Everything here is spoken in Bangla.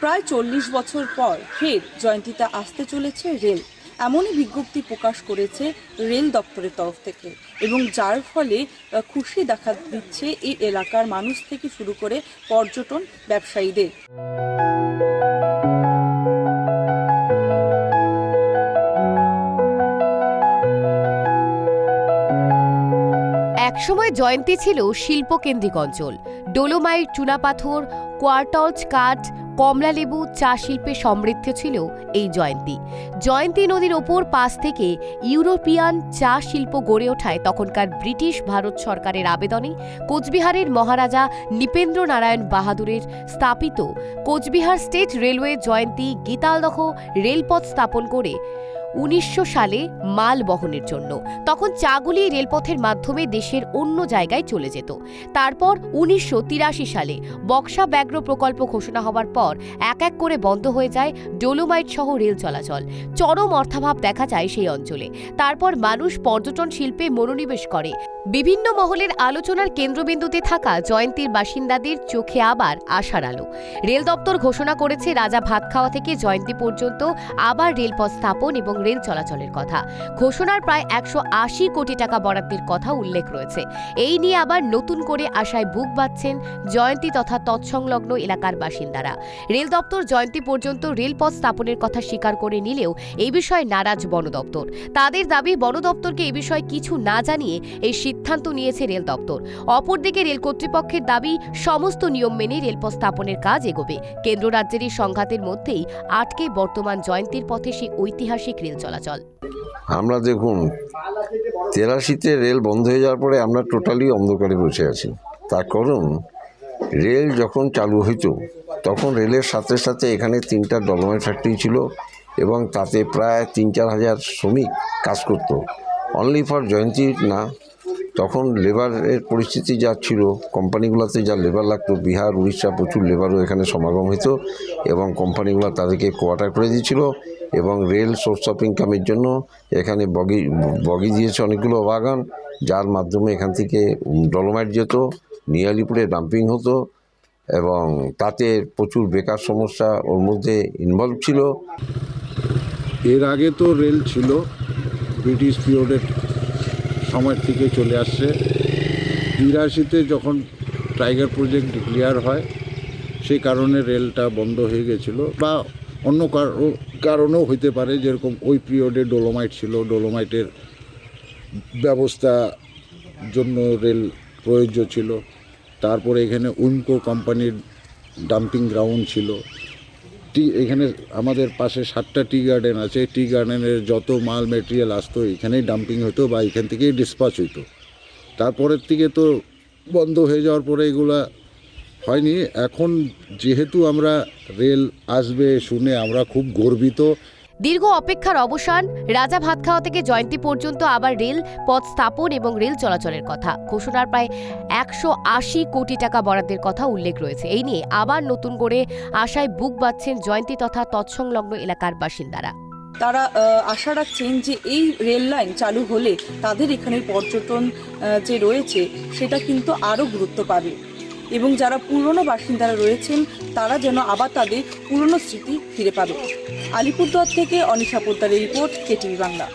প্রায় 40 বছর পর ফের জয়ন্তীতে আসতে চলেছে রেল, এমনই বিজ্ঞপ্তি প্রকাশ করেছে রেল দপ্তরের তরফ থেকে, এবং যার ফলে খুশি দেখা দিচ্ছে এই এলাকার মানুষ থেকে শুরু করে পর্যটন ব্যবসায়ীদের। একসময় জয়ন্তী ছিল শিল্পকেন্দ্রিক অঞ্চল। ডোলোমাইট, চুনাপাথর, কোয়ার্টজ কাঠ, কমলালেবু, চা শিল্পে সমৃদ্ধ ছিল এই জয়ন্তী। জয়ন্তী নদীর ওপর পাশ থেকে ইউরোপিয়ান চা শিল্প গড়ে ওঠায় তখনকার ব্রিটিশ ভারত সরকারের আবেদনে কোচবিহারের মহারাজা নৃপেন্দ্র নারায়ণ বাহাদুরের স্থাপিত কোচবিহার স্টেট রেলওয়ে জয়ন্তী গীতালদহ রেলপথ স্থাপন করে 1900 সালে মাল বহনের জন্য। তখন চাগুলি রেলপথের মাধ্যমে দেশের অন্য জায়গায় চলে যেত। তারপর 1983 সালে বক্সা ব্যাঘ্র প্রকল্প ঘোষণা হওয়ার পর এক এক করে বন্ধ হয়ে যায় ডোলোমাইট সহ রেল চলাচল। চরম অর্থাভাব দেখা যায় সেই অঞ্চলে। তারপর মানুষ পর্যটন শিল্পে মনোনিবেশ করে। বিভিন্ন মহলের আলোচনার কেন্দ্রবিন্দুতে থাকা জয়ন্তীর বাসিন্দাদের চোখে আবার আশার আলো। রেল দপ্তর ঘোষণা করেছে রাজা ভাতখাওয়া থেকে জয়ন্তী পর্যন্ত আবার রেলপথ স্থাপন এবং রেল চলাচলের কথা। ঘোষণার প্রায় 180 কোটি টাকা বরাদ্দের কথা উল্লেখ রয়েছে। এই নিয়ে আবার নতুন করে আশায় বুক বাঁধছেন জয়ন্তী তথা তৎসংলগ্ন এলাকার বাসিন্দারা। রেল দপ্তর জয়ন্তী পর্যন্ত রেলপথ স্থাপনের কথা স্বীকার করে নিলেও এই বিষয়ে নারাজ বন দপ্তর। তাদের দাবি, বন দপ্তরকে এই বিষয়ে কিছু না জানিয়ে এই সিদ্ধান্ত নিয়েছে রেল দপ্তর। অপরদিকে রেল কর্তৃপক্ষের দাবি, সমস্ত নিয়ম মেনে রেলপথ স্থাপনের কাজ এগোবে। কেন্দ্র রাজ্যের এই সংঘাতের মধ্যেই আটকে বর্তমান জয়ন্তীর পথে সেই ঐতিহাসিক রেল চলাচল। আমরা দেখুন 83-তে রেল বন্ধ হয়ে যাওয়ার পরে আমরা টোটালি অন্ধকারে বসে আছি। তার কারণ রেল যখন চালু হইতো তখন রেলের সাথে সাথে এখানে 3টা ডলোমাইট ফ্যাক্টরি ছিল এবং তাতে প্রায় 3-4 হাজার শ্রমিক কাজ করতো। অনলি ফর জয়ন্তী না, তখন লেবারের পরিস্থিতি যা ছিল, কোম্পানিগুলোতে যা লেবার লাগতো, বিহার, উড়িষ্যা প্রচুর লেবারও এখানে সমাগম হতো এবং কোম্পানিগুলো তাদেরকে কোয়ার্টার করে দিয়েছিল। এবং রেল সোর্স অফ ইনকামের জন্য এখানে বগি দিয়েছে অনেকগুলো বাগান, যার মাধ্যমে এখান থেকে ডলোমাইট যেত, নিউ আলিপুরে ডাম্পিং হতো এবং তাতে প্রচুর বেকার সমস্যা ওর মধ্যে ইনভলভ ছিল। এর আগে তো রেল ছিল, ব্রিটিশ পিরিয়ডের সময় থেকে চলে আসছে। 83-তে যখন টাইগার প্রজেক্ট ডিক্লেয়ার হয় সেই কারণে রেলটা বন্ধ হয়ে গেছিলো, বা অন্য কারণেও হইতে পারে। যেরকম ওই পিরিয়ডে ডোলোমাইট ছিল, ডোলোমাইটের ব্যবস্থা জন্য রেল প্রয়োজ্য ছিল। তারপরে এখানে উইমকো কোম্পানির ডাম্পিং গ্রাউন্ড ছিল। এখানে আমাদের পাশে 7টা টি গার্ডেন আছে। টি গার্ডেনের যত মাল মেটেরিয়াল আসতো এখানেই ডাম্পিং হতো বা এখান থেকেই ডিসপাচ হইতো। তারপরের থেকে তো বন্ধ হয়ে যাওয়ার পরে এগুলা হয়নি। এখন যেহেতু আমরা রেল আসবে শুনে আমরা খুব গর্বিত। দীর্ঘ অপেক্ষার অবসান। রাজা ভাতখাওয়া থেকে জয়ন্তী পর্যন্ত আবার রেল পথ স্থাপন এবং রেল চলাচলের কথা। ঘোষণার প্রায় 180 কোটি টাকা বরাদ্দের কথা উল্লেখ রয়েছে। এই নিয়ে আবার নতুন করে আশায় বুক বাঁধছেন জয়ন্তী তথা তৎসংলগ্ন এলাকার বাসিন্দারা। তারা আশা রাখছেন যে এই রেল লাইন চালু হলে তাদের এখানের পর্যটন যে রয়েছে সেটা কিন্তু আরও গুরুত্ব পাবে, এবং যারা পুরনো বাসিন্দারা রয়েছেন তারা যেন আবার তাদের পুরনো স্মৃতি ফিরে পাবে। আলিপুরদুয়ার থেকে অনিশা পোদ্দারের রিপোর্ট, কেটিভি বাংলা।